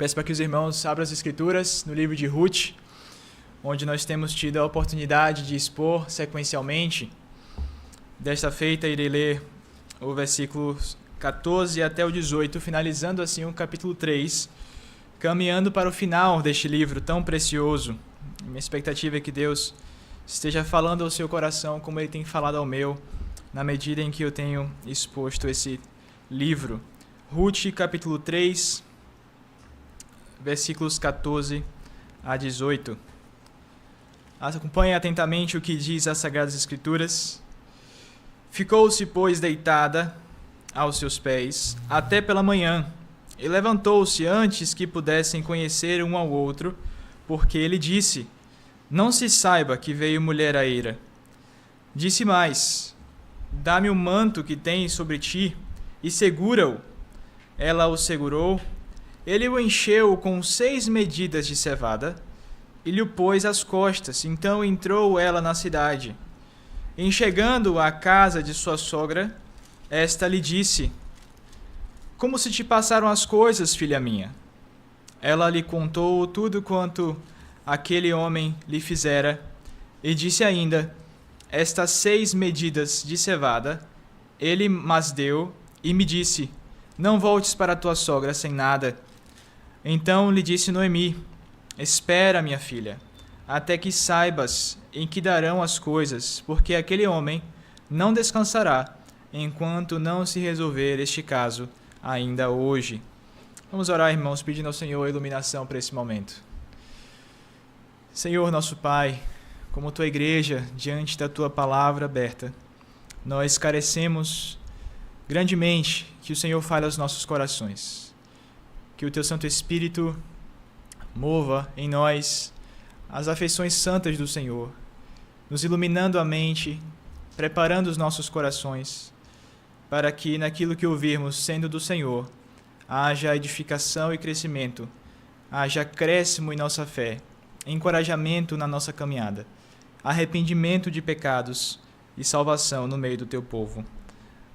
Peço para que os irmãos abram as Escrituras no livro de Ruth, onde nós temos tido a oportunidade de expor sequencialmente. Desta feita, irei ler o versículo 14 até o 18, finalizando assim o capítulo 3, caminhando para o final deste livro tão precioso. Minha expectativa é que Deus esteja falando ao seu coração como Ele tem falado ao meu, na medida em que eu tenho exposto esse livro. Ruth, capítulo 3, versículos 14 a 18. Acompanhe atentamente o que diz as Sagradas Escrituras. Ficou-se, pois, deitada aos seus pés até pela manhã, e levantou-se antes que pudessem conhecer um ao outro, porque ele disse: não se saiba que veio mulher à eira. Disse mais: dá-me o manto que tens sobre ti, e segura-o. Ela o segurou. Ele o encheu com 6 medidas de cevada e lhe o pôs às costas. Então entrou ela na cidade. Em chegando à casa de sua sogra, esta lhe disse: como se te passaram as coisas, filha minha? Ela lhe contou tudo quanto aquele homem lhe fizera, e disse ainda: estas 6 medidas de cevada ele mas deu, e me disse: não voltes para tua sogra sem nada. Então lhe disse Noemi: espera, minha filha, até que saibas em que darão as coisas, porque aquele homem não descansará enquanto não se resolver este caso ainda hoje. Vamos orar, irmãos, pedindo ao Senhor iluminação para esse momento. Senhor, nosso Pai, como tua igreja, diante da tua palavra aberta, nós carecemos grandemente que o Senhor fale aos nossos corações. Que o teu Santo Espírito mova em nós as afeições santas do Senhor, nos iluminando a mente, preparando os nossos corações, para que naquilo que ouvirmos sendo do Senhor, haja edificação e crescimento, haja acréscimo em nossa fé, encorajamento na nossa caminhada, arrependimento de pecados e salvação no meio do teu povo.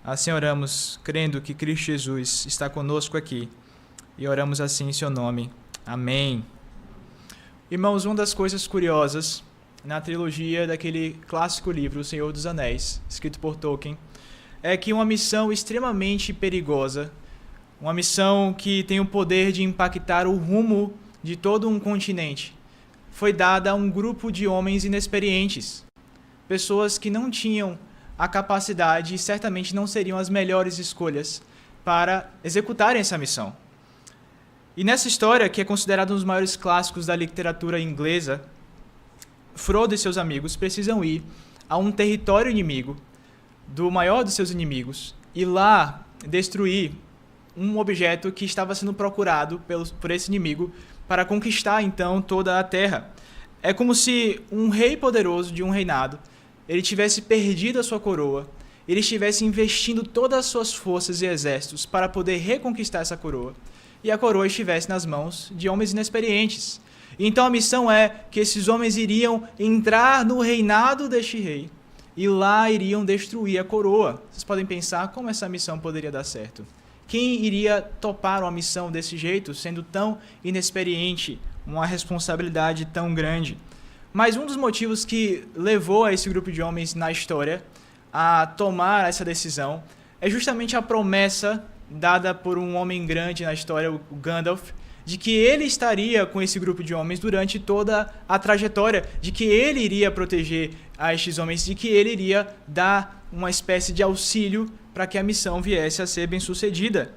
Assim oramos, crendo que Cristo Jesus está conosco aqui, e oramos assim em seu nome. Amém. Irmãos, uma das coisas curiosas na trilogia daquele clássico livro, O Senhor dos Anéis, escrito por Tolkien, é que uma missão extremamente perigosa, uma missão que tem o poder de impactar o rumo de todo um continente, foi dada a um grupo de homens inexperientes, pessoas que não tinham a capacidade e certamente não seriam as melhores escolhas para executarem essa missão. E nessa história, que é considerada um dos maiores clássicos da literatura inglesa, Frodo e seus amigos precisam ir a um território inimigo, do maior dos seus inimigos, e lá destruir um objeto que estava sendo procurado por esse inimigo para conquistar então toda a terra. É como se um rei poderoso de um reinado, ele tivesse perdido a sua coroa, ele estivesse investindo todas as suas forças e exércitos para poder reconquistar essa coroa, e a coroa estivesse nas mãos de homens inexperientes. Então a missão é que esses homens iriam entrar no reinado deste rei, e lá iriam destruir a coroa. Vocês podem pensar como essa missão poderia dar certo. Quem iria topar uma missão desse jeito, sendo tão inexperiente, uma responsabilidade tão grande? Mas um dos motivos que levou a esse grupo de homens na história a tomar essa decisão é justamente a promessa dada por um homem grande na história, o Gandalf, de que ele estaria com esse grupo de homens durante toda a trajetória, de que ele iria proteger a estes homens, de que ele iria dar uma espécie de auxílio para que a missão viesse a ser bem-sucedida.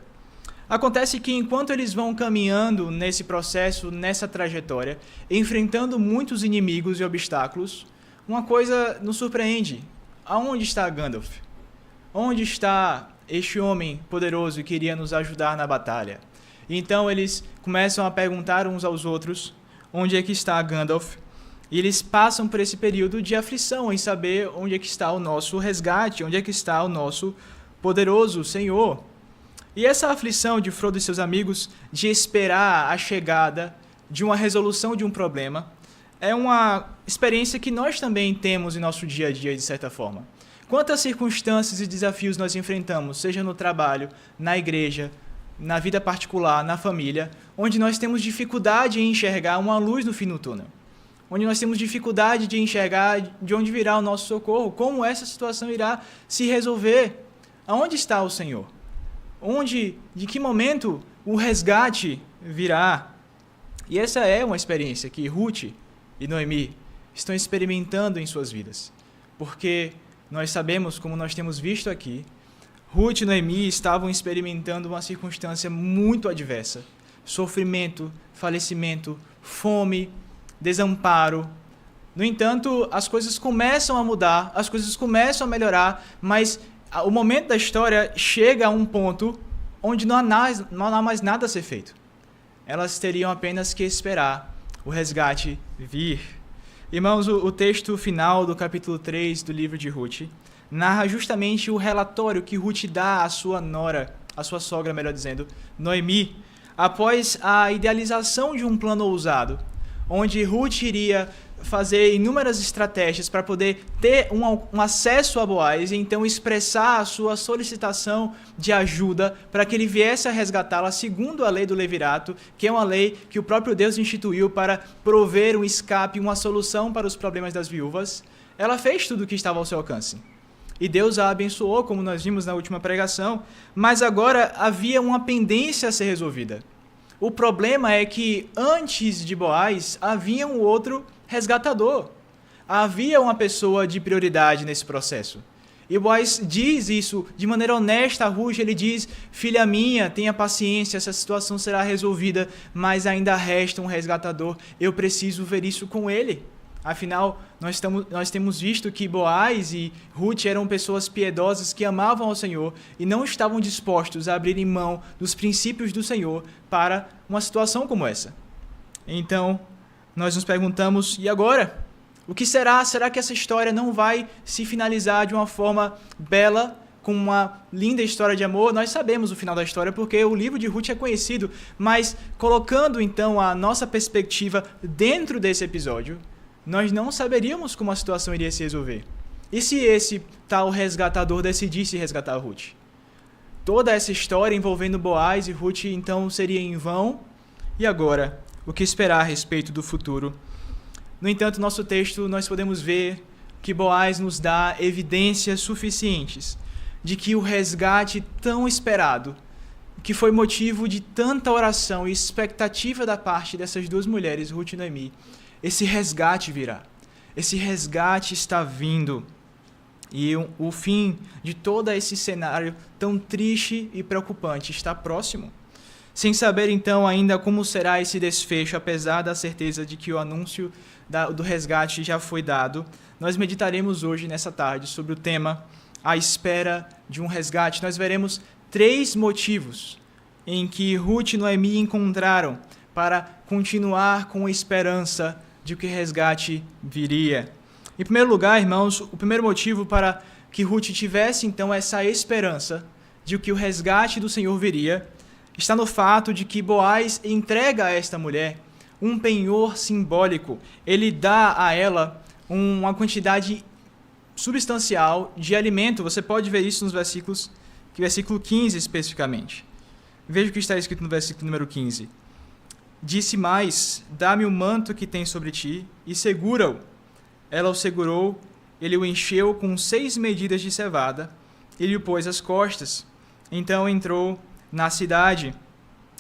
Acontece que enquanto eles vão caminhando nesse processo, nessa trajetória, enfrentando muitos inimigos e obstáculos, uma coisa nos surpreende. Aonde está Gandalf? Onde está este homem poderoso que iria nos ajudar na batalha? Então eles começam a perguntar uns aos outros onde é que está Gandalf, e eles passam por esse período de aflição em saber onde é que está o nosso resgate, onde é que está o nosso poderoso Senhor. E essa aflição de Frodo e seus amigos de esperar a chegada de uma resolução de um problema é uma experiência que nós também temos em nosso dia a dia, de certa forma. Quantas circunstâncias e desafios nós enfrentamos, seja no trabalho, na igreja, na vida particular, na família, onde nós temos dificuldade em enxergar uma luz no fim do túnel, onde nós temos dificuldade de enxergar de onde virá o nosso socorro, como essa situação irá se resolver. Aonde está o Senhor? De que momento o resgate virá? E essa é uma experiência que Ruth e Noemi estão experimentando em suas vidas, porque nós sabemos, como nós temos visto aqui, Ruth e Noemi estavam experimentando uma circunstância muito adversa: sofrimento, falecimento, fome, desamparo. No entanto, as coisas começam a mudar, as coisas começam a melhorar, mas o momento da história chega a um ponto onde não há mais nada a ser feito. Elas teriam apenas que esperar o resgate vir. Irmãos, o texto final do capítulo 3 do livro de Ruth narra justamente o relatório que Ruth dá à sua nora, à sua sogra, melhor dizendo, Noemi, após a idealização de um plano ousado, onde Ruth iria fazer inúmeras estratégias para poder ter um acesso a Boaz e então expressar a sua solicitação de ajuda para que ele viesse a resgatá-la segundo a lei do levirato, que é uma lei que o próprio Deus instituiu para prover um escape, uma solução para os problemas das viúvas. Ela fez tudo o que estava ao seu alcance. E Deus a abençoou, como nós vimos na última pregação, mas agora havia uma pendência a ser resolvida. O problema é que antes de Boaz havia um outro resgatador. Havia uma pessoa de prioridade nesse processo. E Boaz diz isso de maneira honesta a Ruth. Ele diz: filha minha, tenha paciência, essa situação será resolvida, mas ainda resta um resgatador. Eu preciso ver isso com ele. Afinal, nós temos visto que Boaz e Ruth eram pessoas piedosas que amavam ao Senhor e não estavam dispostos a abrirem mão dos princípios do Senhor para uma situação como essa. Então, nós nos perguntamos, e agora? O que será? Será que essa história não vai se finalizar de uma forma bela, com uma linda história de amor? Nós sabemos o final da história porque o livro de Ruth é conhecido, mas colocando então a nossa perspectiva dentro desse episódio, nós não saberíamos como a situação iria se resolver. E se esse tal resgatador decidisse resgatar Ruth? Toda essa história envolvendo Boaz e Ruth então seria em vão. E agora, o que esperar a respeito do futuro? No entanto, nosso texto, nós podemos ver que Boaz nos dá evidências suficientes de que o resgate tão esperado, que foi motivo de tanta oração e expectativa da parte dessas duas mulheres, Ruth e Noemi, esse resgate virá. Esse resgate está vindo. E o fim de todo esse cenário tão triste e preocupante está próximo. Sem saber, então, ainda como será esse desfecho, apesar da certeza de que o anúncio do resgate já foi dado, nós meditaremos hoje, nessa tarde, sobre o tema A Espera de um Resgate. Nós veremos 3 motivos em que Ruth e Noemi encontraram para continuar com a esperança de que o resgate viria. Em primeiro lugar, irmãos, o primeiro motivo para que Ruth tivesse, então, essa esperança de que o resgate do Senhor viria está no fato de que Boaz entrega a esta mulher um penhor simbólico. Ele dá a ela uma quantidade substancial de alimento. Você pode ver isso nos versículos, versículo 15 especificamente. Veja o que está escrito no versículo número 15. Disse mais: dá-me o manto que tem sobre ti e segura-o. Ela o segurou, ele o encheu com 6 medidas de cevada e lhe o pôs às costas. Então entrou na cidade.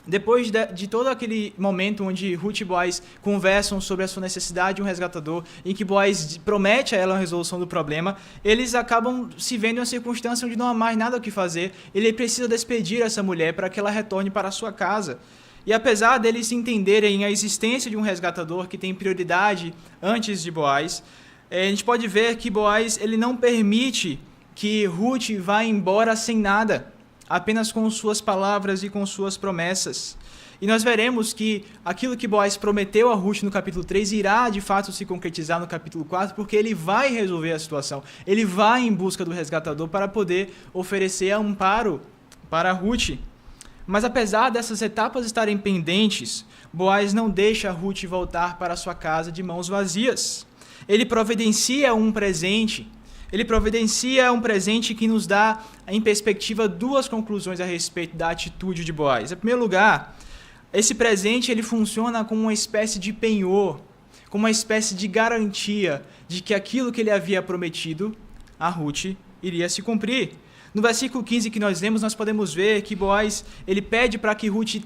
Depois de todo aquele momento onde Ruth e Boaz conversam sobre a sua necessidade de um resgatador, em que Boaz promete a ela a resolução do problema, eles acabam se vendo em uma circunstância onde não há mais nada o que fazer. Ele precisa despedir essa mulher para que ela retorne para a sua casa. E apesar deles entenderem a existência de um resgatador que tem prioridade antes de Boaz, a gente pode ver que Boaz ele não permite que Ruth vá embora sem nada, apenas com suas palavras e com suas promessas. E nós veremos que aquilo que Boaz prometeu a Ruth no capítulo 3 irá de fato se concretizar no capítulo 4, porque ele vai resolver a situação. Ele vai em busca do resgatador para poder oferecer amparo para Ruth. Mas apesar dessas etapas estarem pendentes, Boaz não deixa Ruth voltar para sua casa de mãos vazias. Ele providencia um presente ele providencia um presente que nos dá, em perspectiva, duas conclusões a respeito da atitude de Boaz. Em primeiro lugar, esse presente ele funciona como uma espécie de penhor, como uma espécie de garantia de que aquilo que ele havia prometido a Ruth iria se cumprir. No versículo 15 que nós lemos, nós podemos ver que Boaz ele pede para que Ruth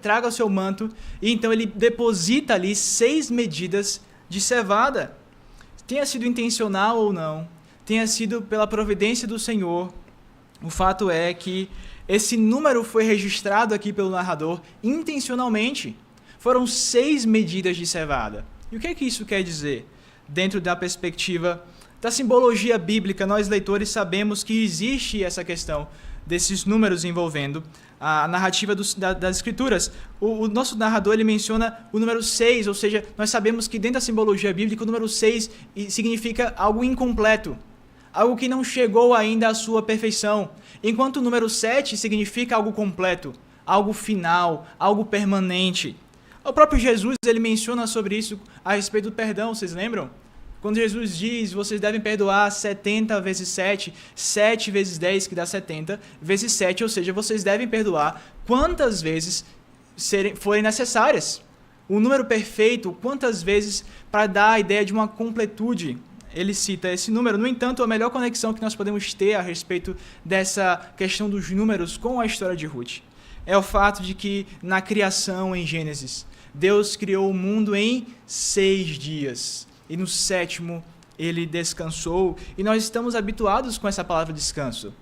traga o seu manto, e então ele deposita ali 6 medidas de cevada. Tenha sido intencional ou não, tenha sido pela providência do Senhor, o fato é que esse número foi registrado aqui pelo narrador intencionalmente. Foram 6 medidas de cevada. E o que é que isso quer dizer? Dentro da perspectiva da simbologia bíblica, nós leitores sabemos que existe essa questão desses números envolvendo a narrativa das Escrituras. O nosso narrador ele menciona o número 6, ou seja, nós sabemos que dentro da simbologia bíblica o número 6 significa algo incompleto, algo que não chegou ainda à sua perfeição, enquanto o número 7 significa algo completo, algo final, algo permanente. O próprio Jesus ele menciona sobre isso a respeito do perdão, vocês lembram? Quando Jesus diz, vocês devem perdoar 70 vezes 7, 7 vezes 10, que dá 70, vezes 7, ou seja, vocês devem perdoar quantas vezes forem necessárias. O número perfeito, quantas vezes, para dar a ideia de uma completude. Ele cita esse número. No entanto, a melhor conexão que nós podemos ter a respeito dessa questão dos números com a história de Ruth é o fato de que, na criação, em Gênesis, Deus criou o mundo em 6 dias. E no 7º, ele descansou. E nós estamos habituados com essa palavra descanso.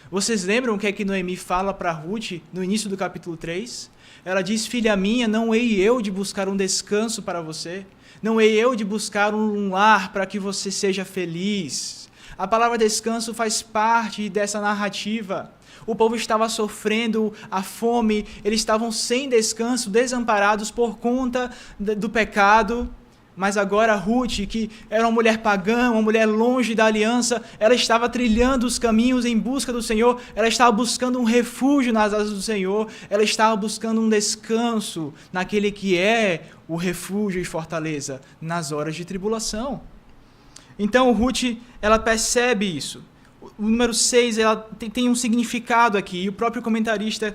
Vocês lembram o que é que Noemi fala para Ruth no início do capítulo 3? Ela diz, filha minha, não hei eu de buscar um descanso para você? Não hei eu de buscar um lar para que você seja feliz? A palavra descanso faz parte dessa narrativa. O povo estava sofrendo a fome, eles estavam sem descanso, desamparados por conta do pecado. Mas agora Ruth, que era uma mulher pagã, uma mulher longe da aliança, ela estava trilhando os caminhos em busca do Senhor, ela estava buscando um refúgio nas asas do Senhor, ela estava buscando um descanso naquele que é o refúgio e fortaleza nas horas de tribulação. Então Ruth, ela percebe isso. O número 6 ela tem um significado aqui, e o próprio comentarista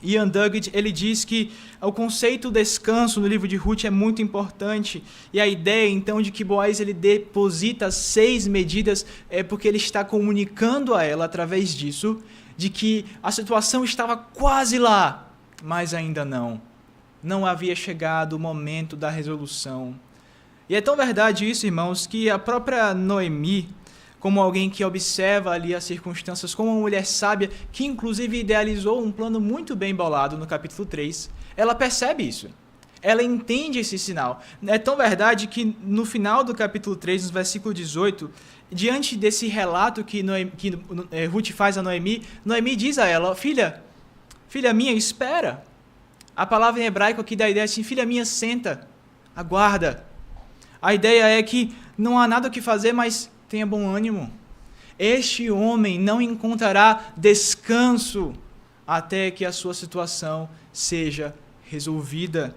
Ian Duguid, ele diz que o conceito descanso no livro de Ruth é muito importante, e a ideia então de que Boaz ele deposita 6 medidas é porque ele está comunicando a ela através disso, de que a situação estava quase lá, mas ainda não havia chegado o momento da resolução. E é tão verdade isso, irmãos, que a própria Noemi, como alguém que observa ali as circunstâncias, como uma mulher sábia, que inclusive idealizou um plano muito bem bolado no capítulo 3, ela percebe isso. Ela entende esse sinal. É tão verdade que no final do capítulo 3, no versículo 18, diante desse relato que Ruth faz a Noemi, Noemi diz a ela, filha minha, espera. A palavra em hebraico aqui dá a ideia assim, filha minha, senta, aguarda. A ideia é que não há nada o que fazer, mas tenha bom ânimo. Este homem não encontrará descanso até que a sua situação seja resolvida.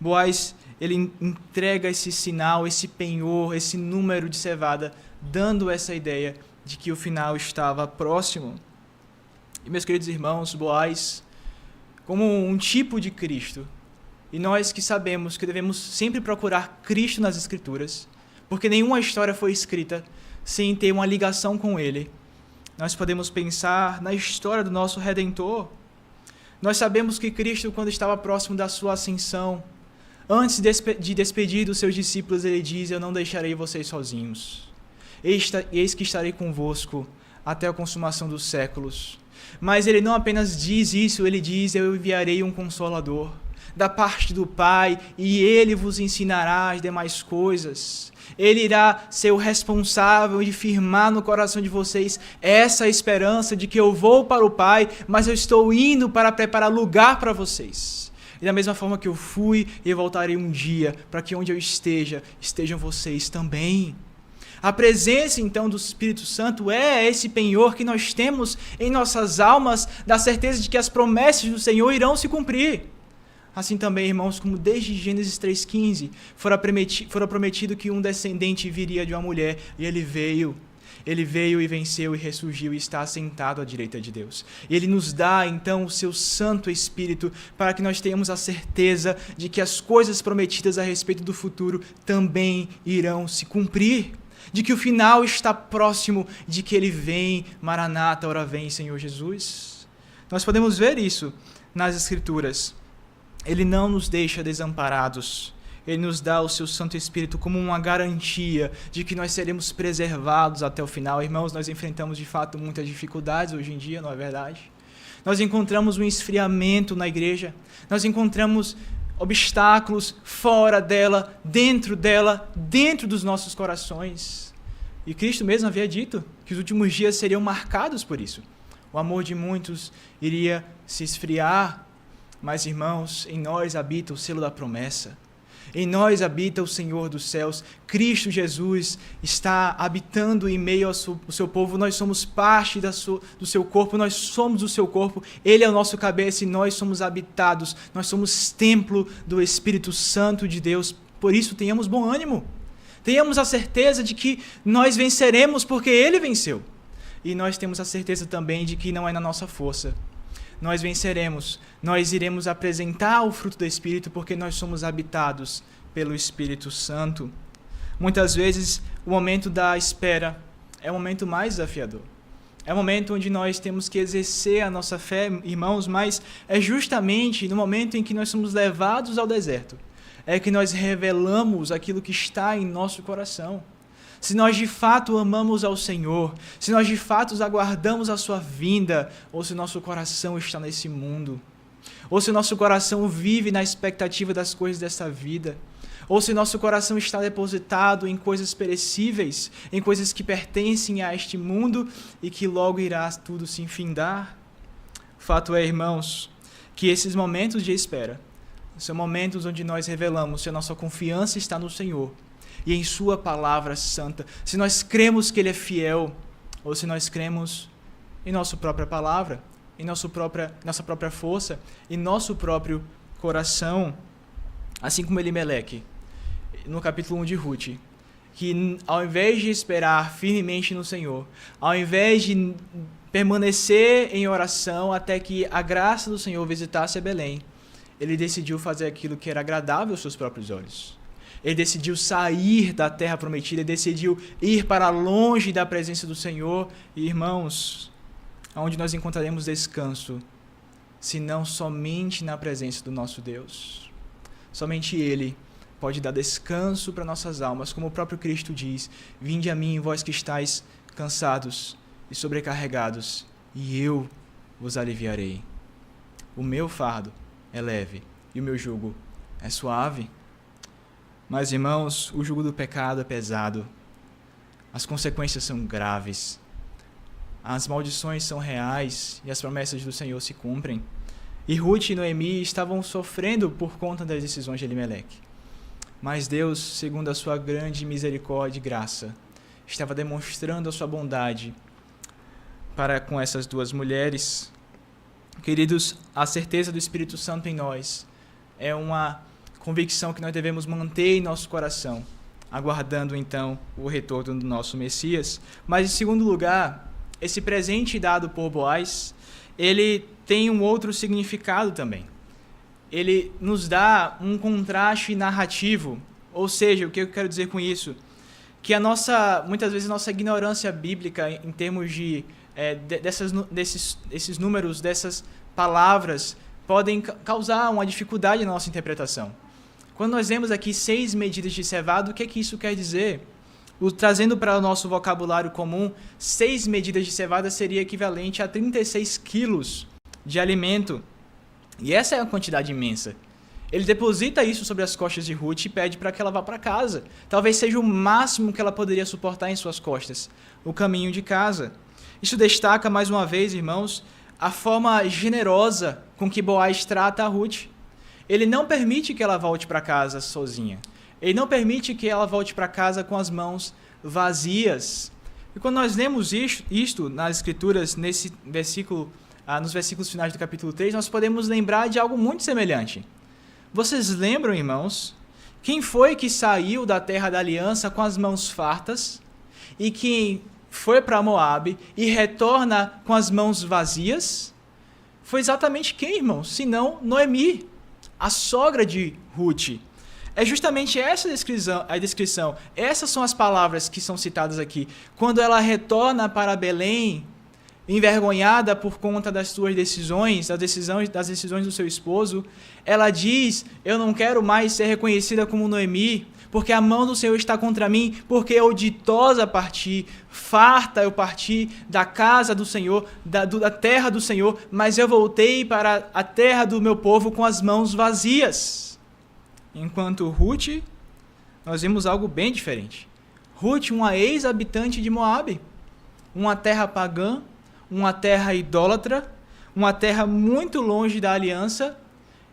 Boaz, ele entrega esse sinal, esse penhor, esse número de cevada, dando essa ideia de que o final estava próximo. E meus queridos irmãos, Boaz, como um tipo de Cristo, e nós que sabemos que devemos sempre procurar Cristo nas Escrituras, porque nenhuma história foi escrita sem ter uma ligação com Ele. Nós podemos pensar na história do nosso Redentor. Nós sabemos que Cristo, quando estava próximo da sua ascensão, antes de despedir dos seus discípulos, Ele diz, eu não deixarei vocês sozinhos. Eis que estarei convosco até a consumação dos séculos. Mas Ele não apenas diz isso, Ele diz, eu enviarei um Consolador da parte do Pai, e Ele vos ensinará as demais coisas. Ele irá ser o responsável de firmar no coração de vocês essa esperança de que eu vou para o Pai, mas eu estou indo para preparar lugar para vocês. E da mesma forma que eu fui, eu voltarei um dia, para que onde eu esteja, estejam vocês também. A presença, então, do Espírito Santo é esse penhor que nós temos em nossas almas, da certeza de que as promessas do Senhor irão se cumprir. Assim também, irmãos, como desde Gênesis 3,15 fora prometido que um descendente viria de uma mulher, e ele veio e venceu e ressurgiu e está assentado à direita de Deus. E ele nos dá, então, o seu Santo Espírito para que nós tenhamos a certeza de que as coisas prometidas a respeito do futuro também irão se cumprir, de que o final está próximo, de que ele vem, Maranata, ora vem, Senhor Jesus. Nós podemos ver isso nas Escrituras. Ele não nos deixa desamparados. Ele nos dá o seu Santo Espírito como uma garantia de que nós seremos preservados até o final. Irmãos, nós enfrentamos de fato muitas dificuldades hoje em dia, não é verdade? Nós encontramos um esfriamento na igreja, nós encontramos obstáculos fora dela, dentro dos nossos corações. E Cristo mesmo havia dito que os últimos dias seriam marcados por isso. O amor de muitos iria se esfriar, mas, irmãos, em nós habita o selo da promessa. Em nós habita o Senhor dos céus. Cristo Jesus está habitando em meio ao seu povo. Nós somos parte do seu corpo, nós somos o seu corpo. Ele é o nosso cabeça e nós somos habitados. Nós somos templo do Espírito Santo de Deus. Por isso, tenhamos bom ânimo. Tenhamos a certeza de que nós venceremos porque Ele venceu. E nós temos a certeza também de que não é na nossa força. Nós venceremos, nós iremos apresentar o fruto do Espírito porque nós somos habitados pelo Espírito Santo. Muitas vezes, o momento da espera é o momento mais desafiador. É o momento onde nós temos que exercer a nossa fé, irmãos, mas é justamente no momento em que nós somos levados ao deserto, é que nós revelamos aquilo que está em nosso coração. Se nós de fato amamos ao Senhor, se nós de fato aguardamos a sua vinda, ou se nosso coração está nesse mundo, ou se nosso coração vive na expectativa das coisas dessa vida, ou se nosso coração está depositado em coisas perecíveis, em coisas que pertencem a este mundo e que logo irá tudo se enfindar. O fato é, irmãos, que esses momentos de espera são momentos onde nós revelamos se a nossa confiança está no Senhor e em sua palavra santa, se nós cremos que Ele é fiel, ou se nós cremos em nossa própria palavra, em nossa própria força, em nosso próprio coração, assim como Elimeleque, no capítulo 1 de Ruth, que ao invés de esperar firmemente no Senhor, ao invés de permanecer em oração até que a graça do Senhor visitasse a Belém, ele decidiu fazer aquilo que era agradável aos seus próprios olhos. Ele decidiu sair da terra prometida, ele decidiu ir para longe da presença do Senhor. E, irmãos, onde nós encontraremos descanso, se não somente na presença do nosso Deus? Somente Ele pode dar descanso para nossas almas, como o próprio Cristo diz: vinde a mim, vós que estáis cansados e sobrecarregados, e eu vos aliviarei. O meu fardo é leve e o meu jugo é suave. Mas, irmãos, o jugo do pecado é pesado. As consequências são graves. As maldições são reais e as promessas do Senhor se cumprem. E Ruth e Noemi estavam sofrendo por conta das decisões de Elimeleque. Mas Deus, segundo a sua grande misericórdia e graça, estava demonstrando a sua bondade para com essas duas mulheres. Queridos, a certeza do Espírito Santo em nós é uma convicção que nós devemos manter em nosso coração, aguardando então o retorno do nosso Messias. Mas, em segundo lugar, esse presente dado por Boaz, ele tem um outro significado também. Ele nos dá um contraste narrativo, ou seja, o que eu quero dizer com isso? Que muitas vezes a nossa ignorância bíblica em termos de desses números, dessas palavras, podem causar uma dificuldade na nossa interpretação. Quando nós vemos aqui 6 medidas de cevada, o que é que isso quer dizer? Trazendo para o nosso vocabulário comum, 6 medidas de cevada seria equivalente a 36 quilos de alimento. E essa é uma quantidade imensa. Ele deposita isso sobre as costas de Ruth e pede para que ela vá para casa. Talvez seja o máximo que ela poderia suportar em suas costas, o caminho de casa. Isso destaca, mais uma vez, irmãos, a forma generosa com que Boaz trata a Ruth. Ele não permite que ela volte para casa sozinha. Ele não permite que ela volte para casa com as mãos vazias. E quando nós lemos isto nas Escrituras, nos versículos finais do capítulo 3, nós podemos lembrar de algo muito semelhante. Vocês lembram, irmãos, quem foi que saiu da terra da aliança com as mãos fartas e quem foi para Moabe e retorna com as mãos vazias? Foi exatamente quem, irmãos? Senão Noemi, a sogra de Ruth. É justamente essa a descrição. Essas são as palavras que são citadas aqui. Quando ela retorna para Belém, envergonhada por conta das suas decisões, das decisões do seu esposo, ela diz: eu não quero mais ser reconhecida como Noemi, porque a mão do Senhor está contra mim, porque eu ditosa parti, farta eu parti da casa do Senhor, da terra do Senhor, mas eu voltei para a terra do meu povo com as mãos vazias. Enquanto Ruth, nós vimos algo bem diferente. Ruth, uma ex-habitante de Moabe, uma terra pagã, uma terra idólatra, uma terra muito longe da aliança,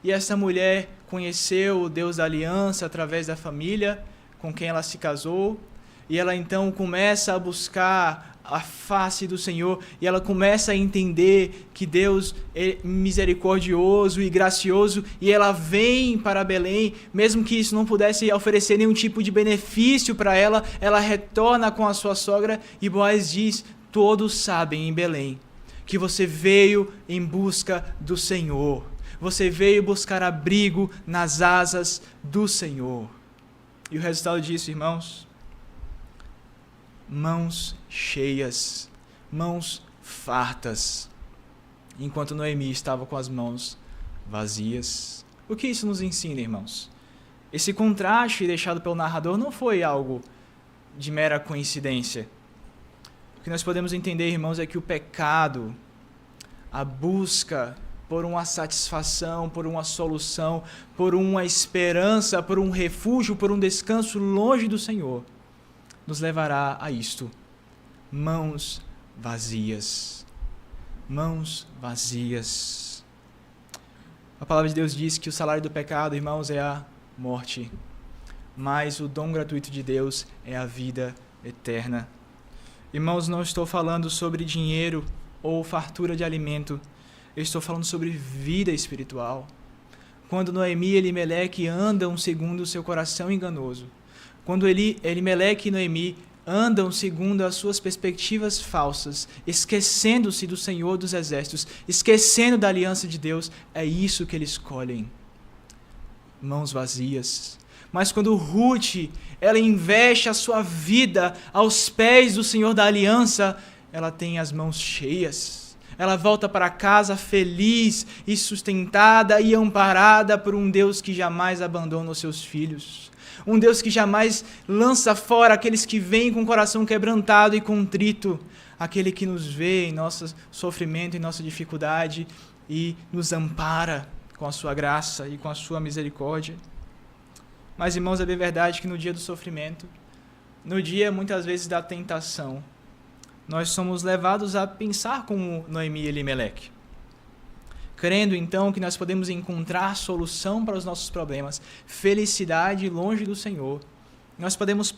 e essa mulher conheceu o Deus da aliança através da família com quem ela se casou, e ela então começa a buscar a face do Senhor, e ela começa a entender que Deus é misericordioso e gracioso, e ela vem para Belém, mesmo que isso não pudesse oferecer nenhum tipo de benefício para ela, ela retorna com a sua sogra, e Boaz diz: todos sabem em Belém que você veio em busca do Senhor. Você veio buscar abrigo nas asas do Senhor. E o resultado disso, irmãos? Mãos cheias, mãos fartas, enquanto Noemi estava com as mãos vazias. O que isso nos ensina, irmãos? Esse contraste deixado pelo narrador não foi algo de mera coincidência. O que nós podemos entender, irmãos, é que o pecado, a busca por uma satisfação, por uma solução, por uma esperança, por um refúgio, por um descanso longe do Senhor, nos levará a isto: mãos vazias. Mãos vazias. A palavra de Deus diz que o salário do pecado, irmãos, é a morte, mas o dom gratuito de Deus é a vida eterna. Irmãos, não estou falando sobre dinheiro ou fartura de alimento. Eu estou falando sobre vida espiritual. Quando Noemi e Elimeleque andam segundo o seu coração enganoso, quando Elimeleque e Noemi andam segundo as suas perspectivas falsas, esquecendo-se do Senhor dos Exércitos, esquecendo da aliança de Deus, é isso que eles escolhem: mãos vazias. Mas quando Ruth, ela investe a sua vida aos pés do Senhor da aliança, ela tem as mãos cheias. Ela volta para casa feliz e sustentada e amparada por um Deus que jamais abandona os seus filhos. Um Deus que jamais lança fora aqueles que vêm com o coração quebrantado e contrito. Aquele que nos vê em nosso sofrimento, em nossa dificuldade e nos ampara com a sua graça e com a sua misericórdia. Mas, irmãos, é bem verdade que no dia do sofrimento, no dia, muitas vezes, da tentação, nós somos levados a pensar como Noemi e Elimeleque, crendo, então, que nós podemos encontrar solução para os nossos problemas, felicidade longe do Senhor. Nós podemos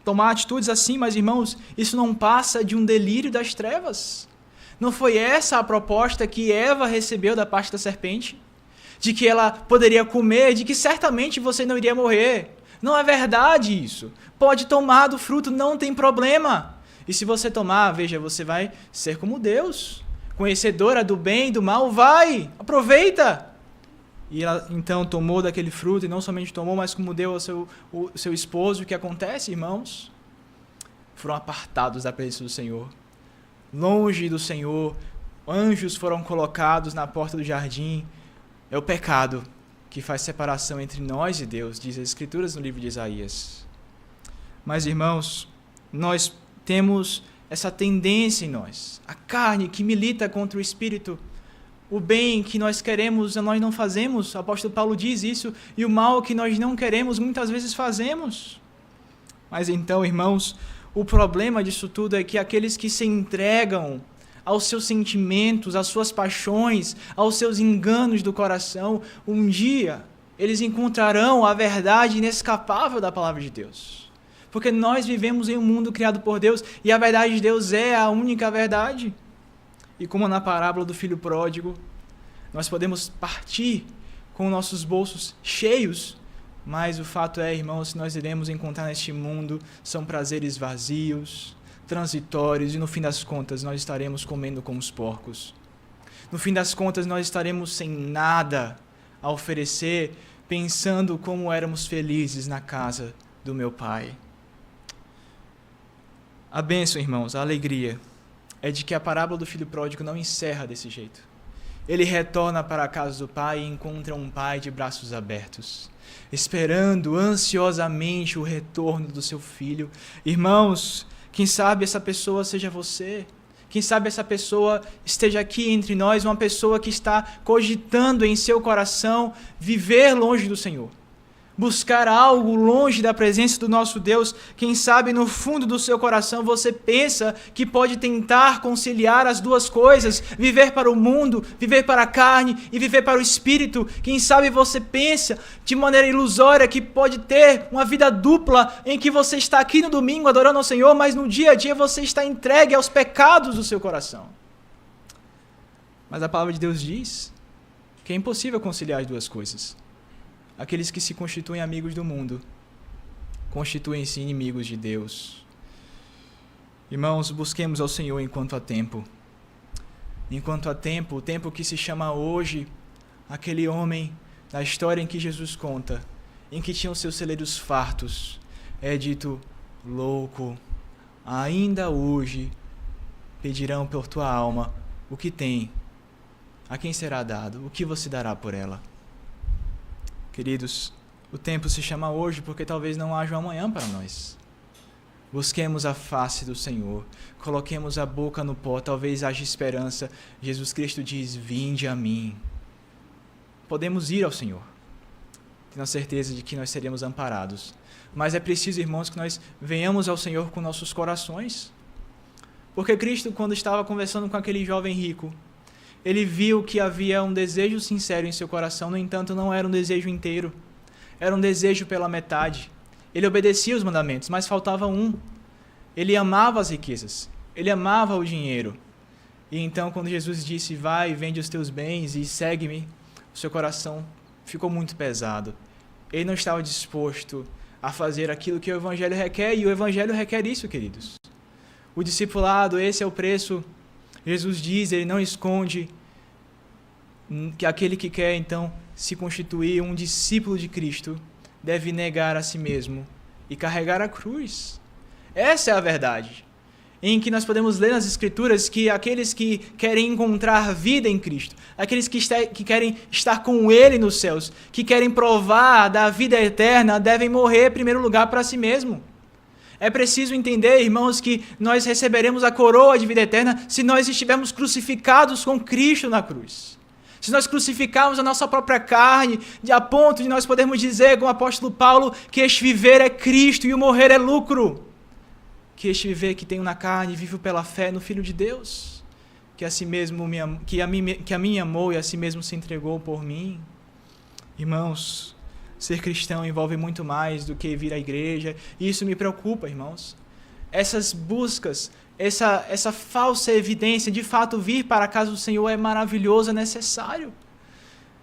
tomar atitudes assim, mas, irmãos, isso não passa de um delírio das trevas. Não foi essa a proposta que Eva recebeu da parte da serpente? De que ela poderia comer, de que certamente você não iria morrer. Não é verdade isso. Pode tomar do fruto, não tem problema. E se você tomar, veja, você vai ser como Deus, conhecedora do bem e do mal, vai, aproveita. E ela então tomou daquele fruto, e não somente tomou, mas como deu ao seu esposo. O que acontece, irmãos? Foram apartados da presença do Senhor. Longe do Senhor, anjos foram colocados na porta do jardim. É o pecado que faz separação entre nós e Deus, diz as Escrituras no livro de Isaías. Mas, irmãos, nós temos essa tendência em nós, a carne que milita contra o Espírito, o bem que nós queremos, nós não fazemos, o apóstolo Paulo diz isso, e o mal que nós não queremos, muitas vezes fazemos. Mas então, irmãos, o problema disso tudo é que aqueles que se entregam aos seus sentimentos, às suas paixões, aos seus enganos do coração, um dia eles encontrarão a verdade inescapável da palavra de Deus. Porque nós vivemos em um mundo criado por Deus e a verdade de Deus é a única verdade. E como na parábola do filho pródigo, nós podemos partir com nossos bolsos cheios, mas o fato é, irmãos, que nós iremos encontrar neste mundo são prazeres vazios, transitórios, e no fim das contas nós estaremos comendo como os porcos. No fim das contas nós estaremos sem nada a oferecer, pensando como éramos felizes na casa do meu Pai. A bênção, irmãos, a alegria, é de que a parábola do filho pródigo não encerra desse jeito. Ele retorna para a casa do pai e encontra um pai de braços abertos, esperando ansiosamente o retorno do seu filho. Irmãos, quem sabe essa pessoa seja você. Quem sabe essa pessoa esteja aqui entre nós, uma pessoa que está cogitando em seu coração viver longe do Senhor. Buscar algo longe da presença do nosso Deus. Quem sabe no fundo do seu coração você pensa que pode tentar conciliar as duas coisas, viver para o mundo, viver para a carne e viver para o espírito. Quem sabe você pensa de maneira ilusória que pode ter uma vida dupla em que você está aqui no domingo adorando ao Senhor, mas no dia a dia você está entregue aos pecados do seu coração. Mas a palavra de Deus diz que é impossível conciliar as duas coisas. Aqueles que se constituem amigos do mundo constituem-se inimigos de Deus. Irmãos, busquemos ao Senhor enquanto há tempo. Enquanto há tempo, o tempo que se chama hoje, aquele homem da história em que Jesus conta, em que tinham seus celeiros fartos, é dito louco. Ainda hoje pedirão por tua alma o que tem, a quem será dado, o que você dará por ela. Queridos, o tempo se chama hoje porque talvez não haja um amanhã para nós. Busquemos a face do Senhor, coloquemos a boca no pó, talvez haja esperança. Jesus Cristo diz, vinde a mim. Podemos ir ao Senhor, tendo a certeza de que nós seremos amparados. Mas é preciso, irmãos, que nós venhamos ao Senhor com nossos corações. Porque Cristo, quando estava conversando com aquele jovem rico, ele viu que havia um desejo sincero em seu coração, no entanto, não era um desejo inteiro. Era um desejo pela metade. Ele obedecia os mandamentos, mas faltava um. Ele amava as riquezas. Ele amava o dinheiro. E então, quando Jesus disse, vai, vende os teus bens e segue-me, o seu coração ficou muito pesado. Ele não estava disposto a fazer aquilo que o Evangelho requer, e o Evangelho requer isso, queridos. O discipulado, esse é o preço. Jesus diz, ele não esconde que aquele que quer, então, se constituir um discípulo de Cristo deve negar a si mesmo e carregar a cruz. Essa é a verdade, em que nós podemos ler nas Escrituras que aqueles que querem encontrar vida em Cristo, aqueles que querem estar com Ele nos céus, que querem provar da vida eterna, devem morrer em primeiro lugar para si mesmo. É preciso entender, irmãos, que nós receberemos a coroa de vida eterna se nós estivermos crucificados com Cristo na cruz. Se nós crucificarmos a nossa própria carne, a ponto de nós podermos dizer, com o apóstolo Paulo, que este viver é Cristo e o morrer é lucro. Que este viver que tenho na carne, vivo pela fé no Filho de Deus, que a mim amou e a si mesmo se entregou por mim. Irmãos, ser cristão envolve muito mais do que vir à igreja, e isso me preocupa, irmãos. Essas buscas, essa falsa evidência, de fato, vir para a casa do Senhor é maravilhoso, é necessário.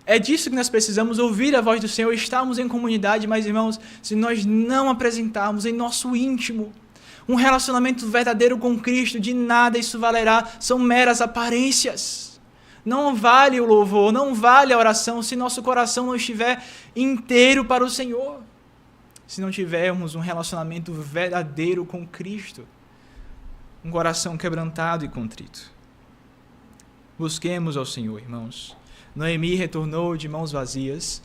É disso que nós precisamos, ouvir a voz do Senhor, estarmos em comunidade, mas, irmãos, se nós não apresentarmos em nosso íntimo um relacionamento verdadeiro com Cristo, de nada isso valerá, são meras aparências. Não vale o louvor, não vale a oração se nosso coração não estiver inteiro para o Senhor. Se não tivermos um relacionamento verdadeiro com Cristo. Um coração quebrantado e contrito. Busquemos ao Senhor, irmãos. Noemi retornou de mãos vazias,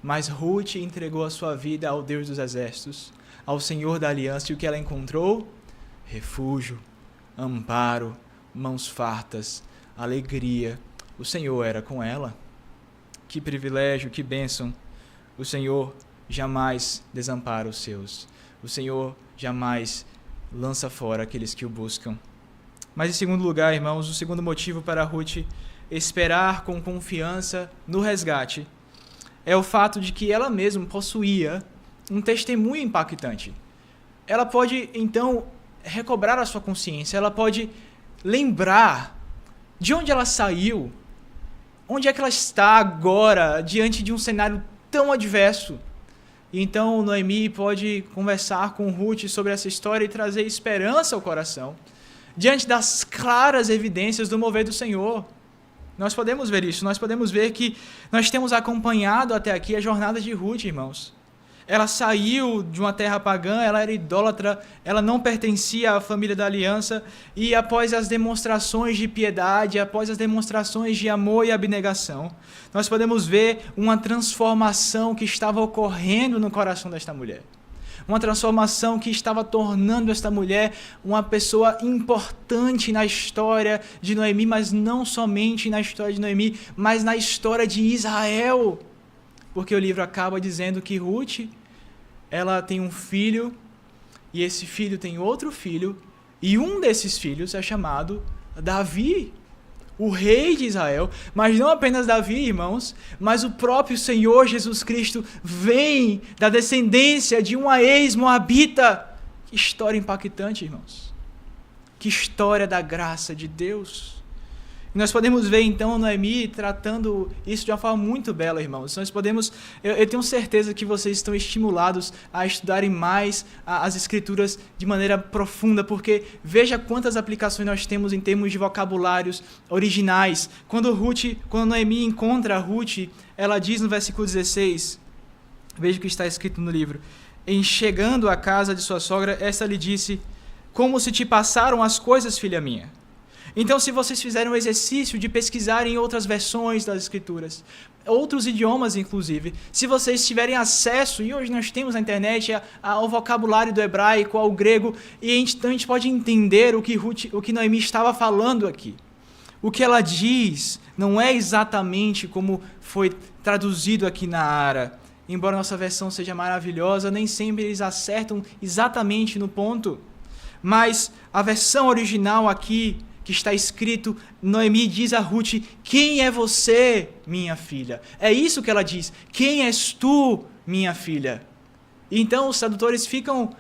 mas Ruth entregou a sua vida ao Deus dos exércitos, ao Senhor da aliança, e o que ela encontrou? Refúgio, amparo, mãos fartas, alegria. O Senhor era com ela. Que privilégio, que bênção. O Senhor jamais desampara os seus. O Senhor jamais lança fora aqueles que o buscam. Mas em segundo lugar, irmãos, o segundo motivo para Ruth esperar com confiança no resgate é o fato de que ela mesma possuía um testemunho impactante. Ela pode, então, recobrar a sua consciência, ela pode lembrar de onde ela saiu Onde é que ela está agora, diante de um cenário tão adverso? E então Noemi pode conversar com Ruth sobre essa história e trazer esperança ao coração, diante das claras evidências do mover do Senhor. Nós podemos ver isso, nós podemos ver que nós temos acompanhado até aqui a jornada de Ruth, irmãos. Ela saiu de uma terra pagã, ela era idólatra, ela não pertencia à família da aliança, e após as demonstrações de piedade, após as demonstrações de amor e abnegação, nós podemos ver uma transformação que estava ocorrendo no coração desta mulher. Uma transformação que estava tornando esta mulher uma pessoa importante na história de Noemi, mas não somente na história de Noemi, mas na história de Israel. Porque o livro acaba dizendo que Ruth, ela tem um filho, e esse filho tem outro filho, e um desses filhos é chamado Davi, o rei de Israel. Mas não apenas Davi, irmãos, mas o próprio Senhor Jesus Cristo vem da descendência de uma ex-moabita. Que história impactante, irmãos. Que história da graça de Deus. E nós podemos ver, então, Noemi tratando isso de uma forma muito bela, irmãos. Nós podemos, eu tenho certeza que vocês estão estimulados a estudarem mais as Escrituras de maneira profunda, porque veja quantas aplicações nós temos em termos de vocabulários originais. Quando Noemi encontra Ruth, ela diz no versículo 16, veja o que está escrito no livro: em chegando à casa de sua sogra, esta lhe disse: como se te passaram as coisas, filha minha? Então, se vocês fizerem o exercício de pesquisar em outras versões das Escrituras, outros idiomas inclusive, se vocês tiverem acesso, e hoje nós temos na internet ao vocabulário do hebraico, ao grego, e então a gente pode entender o que Noemi estava falando aqui. O que ela diz não é exatamente como foi traduzido aqui na Ara. Embora nossa versão seja maravilhosa, nem sempre eles acertam exatamente no ponto. Mas a versão original aqui, que está escrito, Noemi diz a Ruth: quem é você, minha filha? É isso que ela diz: quem és tu, minha filha? E então os tradutores ficam: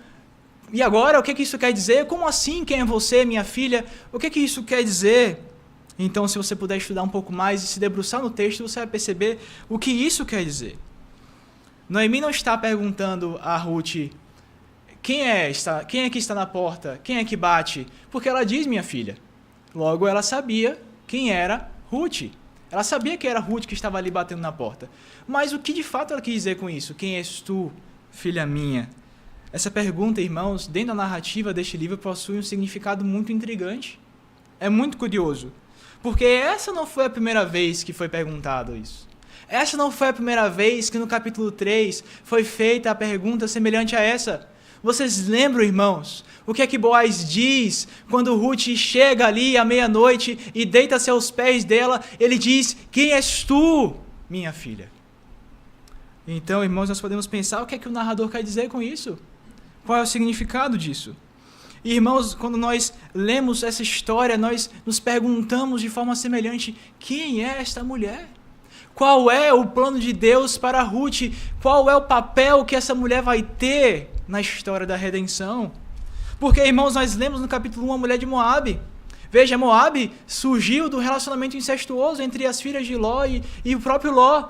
e agora, o que isso quer dizer? Como assim, quem é você, minha filha? O que isso quer dizer? Então, se você puder estudar um pouco mais e se debruçar no texto, você vai perceber o que isso quer dizer. Noemi não está perguntando a Ruth: quem é que está na porta? Quem é que bate? Porque ela diz: minha filha. Logo, ela sabia quem era Ruth. Ela sabia que era Ruth que estava ali batendo na porta. Mas o que de fato ela quis dizer com isso? Quem és tu, filha minha? Essa pergunta, irmãos, dentro da narrativa deste livro, possui um significado muito intrigante. É muito curioso. Porque essa não foi a primeira vez que foi perguntado isso. Essa não foi a primeira vez que no capítulo 3 foi feita a pergunta semelhante a essa. Vocês lembram, irmãos, o que é que Boaz diz quando Ruth chega ali à meia-noite e deita-se aos pés dela? Ele diz: quem és tu, minha filha? Então, irmãos, nós podemos pensar o que é que o narrador quer dizer com isso. Qual é o significado disso? E, irmãos, quando nós lemos essa história, nós nos perguntamos de forma semelhante: quem é esta mulher? Qual é o plano de Deus para Ruth? Qual é o papel que essa mulher vai ter na história da redenção? Porque, irmãos, nós lemos no capítulo 1 a mulher de Moabe. Veja, Moabe surgiu do relacionamento incestuoso entre as filhas de Ló e o próprio Ló.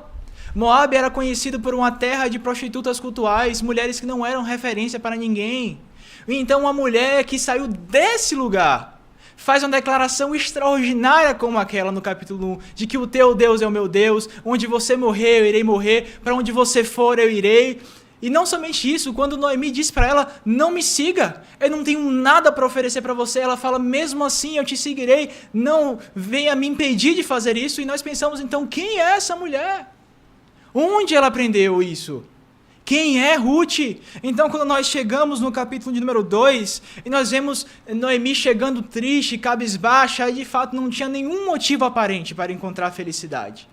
Moabe era conhecido por uma terra de prostitutas cultuais, mulheres que não eram referência para ninguém. E então uma mulher que saiu desse lugar faz uma declaração extraordinária como aquela no capítulo 1, de que o teu Deus é o meu Deus, onde você morrer eu irei morrer, para onde você for eu irei. E não somente isso, quando Noemi diz para ela: não me siga, eu não tenho nada para oferecer para você, ela fala: mesmo assim eu te seguirei, não venha me impedir de fazer isso. E nós pensamos então: quem é essa mulher? Onde ela aprendeu isso? Quem é Ruth? Então, quando nós chegamos no capítulo de número 2, e nós vemos Noemi chegando triste, cabisbaixa, e de fato não tinha nenhum motivo aparente para encontrar felicidade.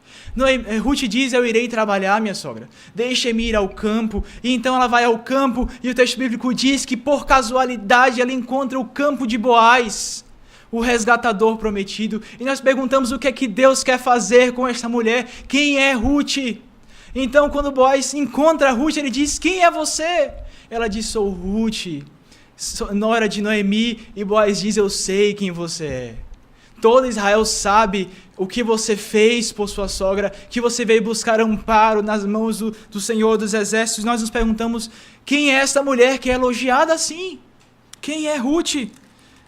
Ruth diz: eu irei trabalhar, minha sogra, deixe-me ir ao campo. E então ela vai ao campo, e o texto bíblico diz que por casualidade ela encontra o campo de Boaz, o resgatador prometido. E nós perguntamos: o que é que Deus quer fazer com esta mulher? Quem é Ruth? Então, quando Boaz encontra Ruth, ele diz: quem é você? Ela diz: sou Ruth, nora de Noemi. E Boaz diz: eu sei quem você é. todo Israel sabe o que você fez por sua sogra, que você veio buscar amparo nas mãos do Senhor dos Exércitos. Nós nos perguntamos, quem é essa mulher que é elogiada assim? Quem é Ruth? E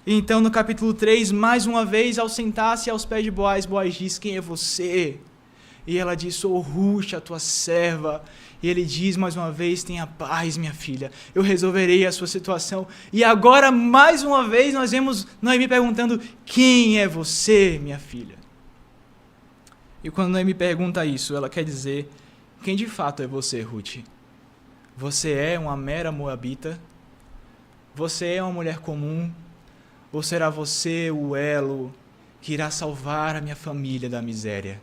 então no capítulo 3, mais uma vez, ao sentar-se aos pés de Boaz, Boaz diz, quem é você? E ela diz, sou Ruth, a tua serva. E ele diz mais uma vez, tenha paz, minha filha, eu resolverei a sua situação. E agora, mais uma vez, nós vemos Noemi perguntando, quem é você, minha filha? E quando Noemi pergunta isso, ela quer dizer, quem de fato é você, Ruth? Você é uma mera moabita? Você é uma mulher comum? Ou será você o elo que irá salvar a minha família da miséria?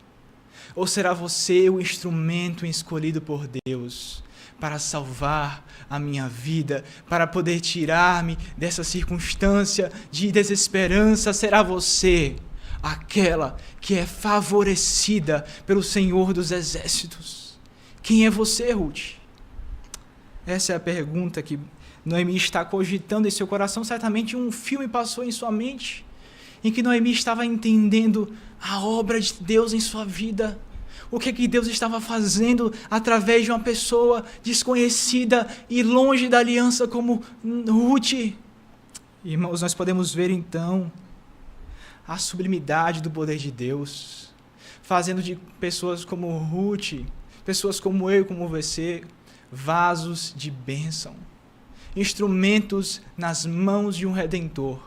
Ou será você o instrumento escolhido por Deus para salvar a minha vida, para poder tirar-me dessa circunstância de desesperança? Será você aquela que é favorecida pelo Senhor dos Exércitos? Quem é você, Ruth? Essa é a pergunta que Noemi está cogitando em seu coração. Certamente um filme passou em sua mente, em que Noemi estava entendendo a obra de Deus em sua vida. O que Deus estava fazendo através de uma pessoa desconhecida e longe da aliança como Ruth. Irmãos, nós podemos ver então a sublimidade do poder de Deus, fazendo de pessoas como Ruth, pessoas como eu e como você, vasos de bênção, instrumentos nas mãos de um Redentor,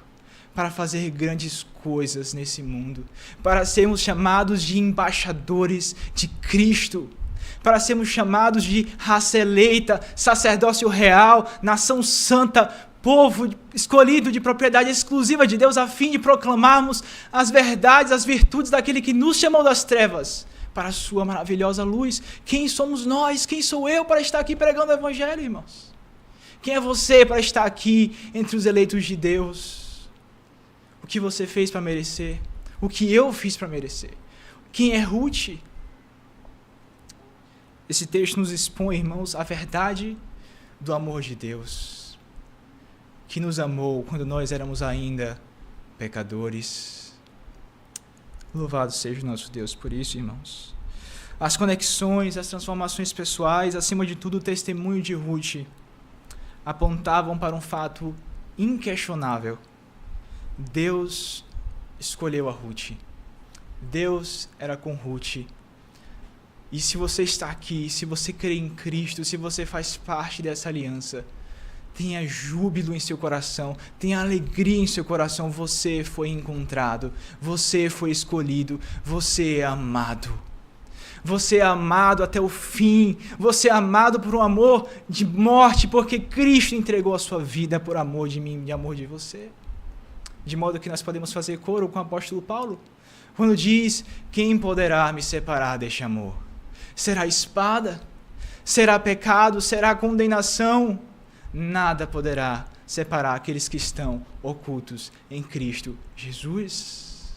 para fazer grandes coisas nesse mundo, para sermos chamados de embaixadores de Cristo, para sermos chamados de raça eleita, sacerdócio real, nação santa, povo escolhido de propriedade exclusiva de Deus, a fim de proclamarmos as verdades, as virtudes daquele que nos chamou das trevas para a sua maravilhosa luz. Quem somos nós? Quem sou eu para estar aqui pregando o Evangelho, irmãos? Quem é você para estar aqui entre os eleitos de Deus? O que você fez para merecer? O que eu fiz para merecer? Quem é Ruth? Esse texto nos expõe, irmãos, a verdade do amor de Deus, que nos amou quando nós éramos ainda pecadores. Louvado seja o nosso Deus por isso, irmãos. As conexões, as transformações pessoais, acima de tudo o testemunho de Ruth, apontavam para um fato inquestionável. Deus escolheu a Ruth. Deus era com Ruth. E se você está aqui, se você crê em Cristo, se você faz parte dessa aliança, tenha júbilo em seu coração, tenha alegria em seu coração. Você foi encontrado, você foi escolhido, você é amado. Você é amado até o fim, você é amado por um amor de morte, porque Cristo entregou a sua vida por amor de mim, de amor de você. De modo que nós podemos fazer coro com o apóstolo Paulo, quando diz, quem poderá me separar deste amor? Será espada? Será pecado? Será condenação? Nada poderá separar aqueles que estão ocultos em Cristo Jesus.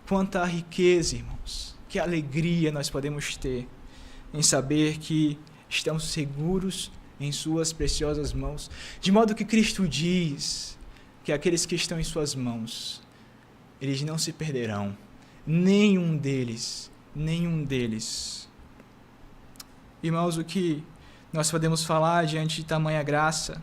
Quanta riqueza, irmãos, que alegria nós podemos ter em saber que estamos seguros em suas preciosas mãos, de modo que Cristo diz que aqueles que estão em suas mãos, eles não se perderão, nenhum deles. Irmãos, o que nós podemos falar diante de tamanha graça?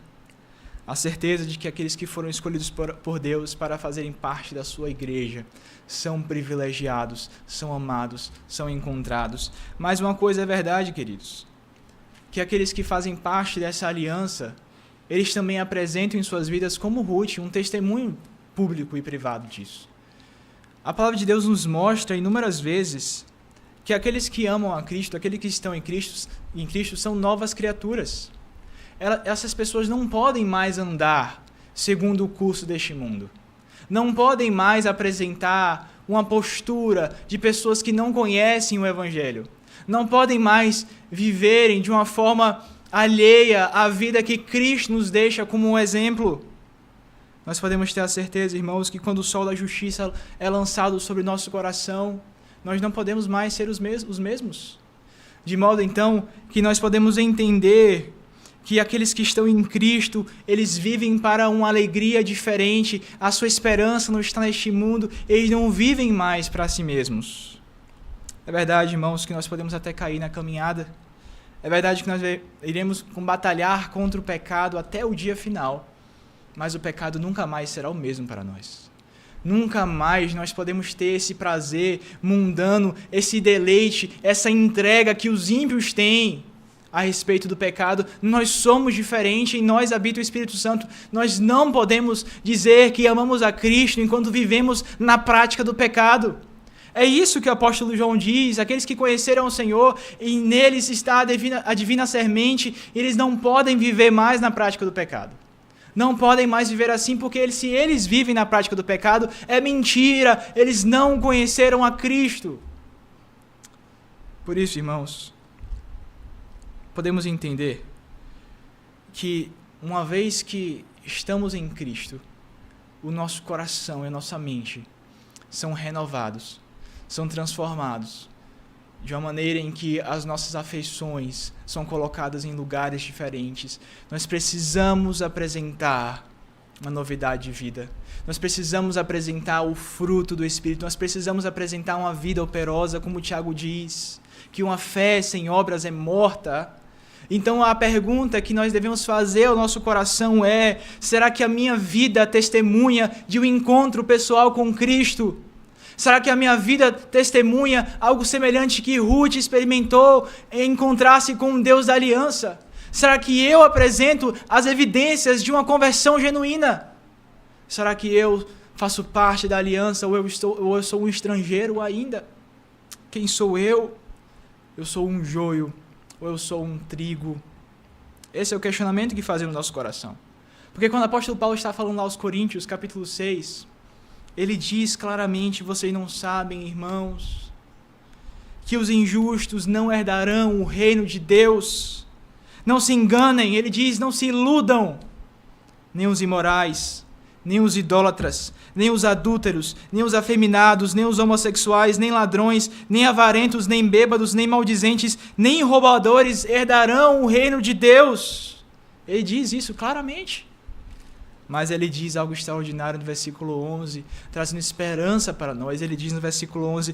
A certeza de que aqueles que foram escolhidos por Deus para fazerem parte da sua igreja são privilegiados, são amados, são encontrados. Mas uma coisa é verdade, queridos, que aqueles que fazem parte dessa aliança, eles também apresentam em suas vidas, como Ruth, um testemunho público e privado disso. A palavra de Deus nos mostra inúmeras vezes que aqueles que amam a Cristo, aqueles que estão em Cristo são novas criaturas. Essas pessoas não podem mais andar segundo o curso deste mundo. Não podem mais apresentar uma postura de pessoas que não conhecem o Evangelho. Não podem mais viverem de uma forma alheia à vida que Cristo nos deixa como um exemplo. Nós podemos ter a certeza, irmãos, que quando o sol da justiça é lançado sobre nosso coração, nós não podemos mais ser os mesmos. De modo, então, que nós podemos entender que aqueles que estão em Cristo, eles vivem para uma alegria diferente, a sua esperança não está neste mundo, eles não vivem mais para si mesmos. É verdade, irmãos, que nós podemos até cair na caminhada, é verdade que nós iremos batalhar contra o pecado até o dia final, mas o pecado nunca mais será o mesmo para nós. Nunca mais nós podemos ter esse prazer mundano, esse deleite, essa entrega que os ímpios têm a respeito do pecado. Nós somos diferentes, em nós habita o Espírito Santo. Nós não podemos dizer que amamos a Cristo enquanto vivemos na prática do pecado. É isso que o apóstolo João diz, aqueles que conheceram o Senhor e neles está a divina semente, eles não podem viver mais na prática do pecado. Não podem mais viver assim, porque se eles vivem na prática do pecado, é mentira, eles não conheceram a Cristo. Por isso, irmãos, podemos entender que uma vez que estamos em Cristo, o nosso coração e a nossa mente são renovados, são transformados, de uma maneira em que as nossas afeições são colocadas em lugares diferentes. Nós precisamos apresentar uma novidade de vida. Nós precisamos apresentar o fruto do Espírito. Nós precisamos apresentar uma vida operosa, como o Tiago diz, que uma fé sem obras é morta. Então a pergunta que nós devemos fazer ao nosso coração é: será que a minha vida testemunha de um encontro pessoal com Cristo? Será que a minha vida testemunha algo semelhante que Ruth experimentou em encontrar-se com o Deus da aliança? Será que eu apresento as evidências de uma conversão genuína? Será que eu faço parte da aliança ou eu sou um estrangeiro ainda? Quem sou eu? Eu sou um joio ou eu sou um trigo? Esse é o questionamento que fazemos no nosso coração. Porque quando o apóstolo Paulo está falando lá aos Coríntios, capítulo 6, ele diz claramente: vocês não sabem, irmãos, que os injustos não herdarão o reino de Deus. Não se enganem, ele diz, não se iludam. Nem os imorais, nem os idólatras, nem os adúlteros, nem os afeminados, nem os homossexuais, nem ladrões, nem avarentos, nem bêbados, nem maldizentes, nem roubadores herdarão o reino de Deus. Ele diz isso claramente. Mas ele diz algo extraordinário no versículo 11, trazendo esperança para nós. Ele diz no versículo 11: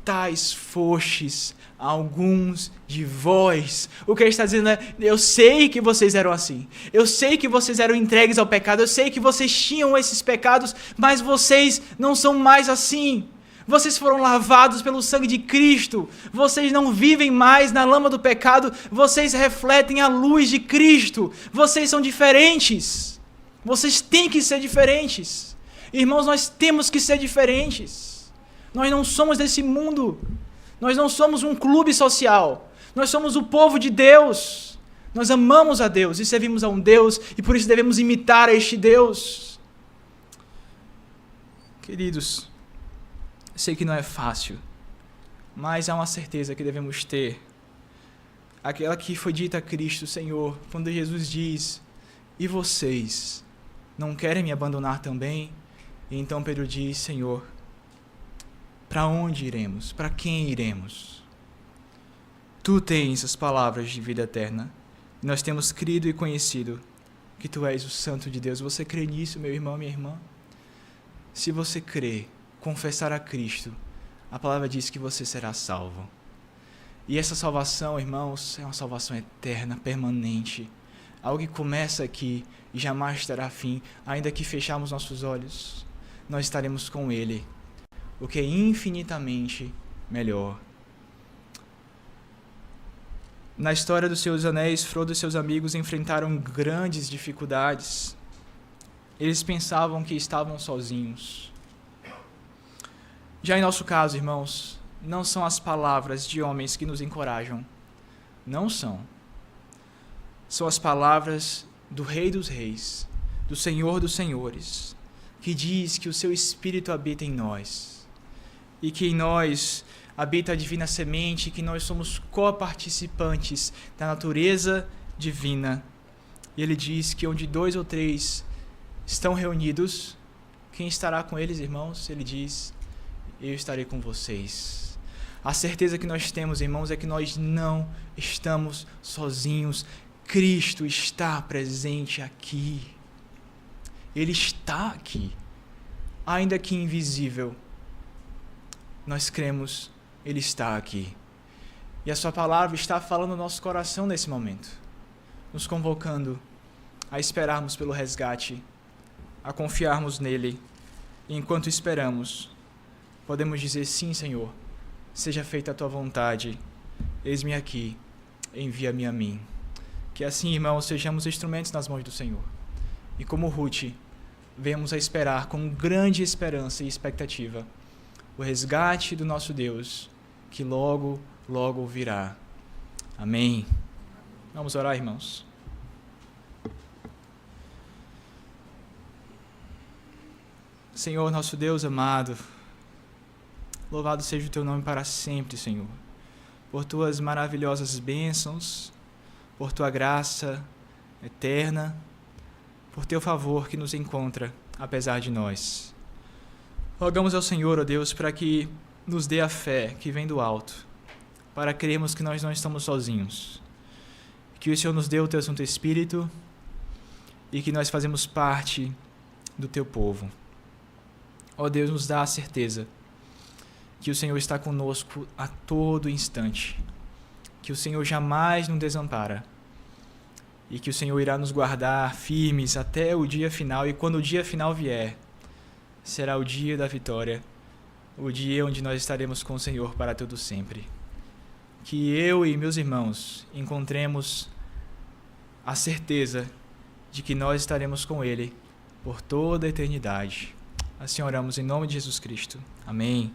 tais fostes alguns de vós. O que ele está dizendo é: eu sei que vocês eram assim. Eu sei que vocês eram entregues ao pecado. Eu sei que vocês tinham esses pecados, mas vocês não são mais assim. Vocês foram lavados pelo sangue de Cristo. Vocês não vivem mais na lama do pecado. Vocês refletem a luz de Cristo. Vocês são diferentes. Vocês têm que ser diferentes. Irmãos, nós temos que ser diferentes. Nós não somos desse mundo. Nós não somos um clube social. Nós somos o povo de Deus. Nós amamos a Deus e servimos a um Deus e por isso devemos imitar a este Deus. Queridos, sei que não é fácil, mas há uma certeza que devemos ter. Aquela que foi dita a Cristo, Senhor, quando Jesus diz: e vocês não querem me abandonar também? E então Pedro diz: Senhor, para onde iremos? Para quem iremos? Tu tens as palavras de vida eterna. Nós temos crido e conhecido que Tu és o Santo de Deus. Você crê nisso, meu irmão, minha irmã? Se você crê, confessar a Cristo, a palavra diz que você será salvo. E essa salvação, irmãos, é uma salvação eterna, permanente. Algo que começa aqui e jamais terá fim. Ainda que fecharmos nossos olhos, nós estaremos com Ele, o que é infinitamente melhor. Na história dos Seus Anéis, Frodo e seus amigos enfrentaram grandes dificuldades. Eles pensavam que estavam sozinhos. Já em nosso caso, irmãos, não são as palavras de homens que nos encorajam. Não são. São as palavras do Rei dos Reis, do Senhor dos Senhores, que diz que o seu Espírito habita em nós e que em nós habita a divina semente, que nós somos coparticipantes da natureza divina. E ele diz que onde 2 ou 3 estão reunidos, quem estará com eles, irmãos? Ele diz: eu estarei com vocês. A certeza que nós temos, irmãos, é que nós não estamos sozinhos. Cristo está presente aqui. Ele está aqui. Ainda que invisível, nós cremos, Ele está aqui. E a sua palavra está falando no nosso coração nesse momento, nos convocando a esperarmos pelo resgate, a confiarmos nele. E enquanto esperamos, podemos dizer: sim, Senhor, seja feita a tua vontade. Eis-me aqui, envia-me a mim. Que assim, irmãos, sejamos instrumentos nas mãos do Senhor. E como Ruth, venhamos a esperar com grande esperança e expectativa o resgate do nosso Deus, que logo, logo virá. Amém. Vamos orar, irmãos. Senhor, nosso Deus amado, louvado seja o teu nome para sempre, Senhor, por tuas maravilhosas bênçãos, por tua graça eterna, por teu favor que nos encontra, apesar de nós. Rogamos ao Senhor, ó Deus, para que nos dê a fé que vem do alto, para crermos que nós não estamos sozinhos, que o Senhor nos dê o teu Santo Espírito e que nós fazemos parte do teu povo. Ó Deus, nos dá a certeza que o Senhor está conosco a todo instante, que o Senhor jamais nos desampara e que o Senhor irá nos guardar firmes até o dia final, e quando o dia final vier, será o dia da vitória, o dia onde nós estaremos com o Senhor para todo sempre. Que eu e meus irmãos encontremos a certeza de que nós estaremos com Ele por toda a eternidade. Assim oramos em nome de Jesus Cristo. Amém.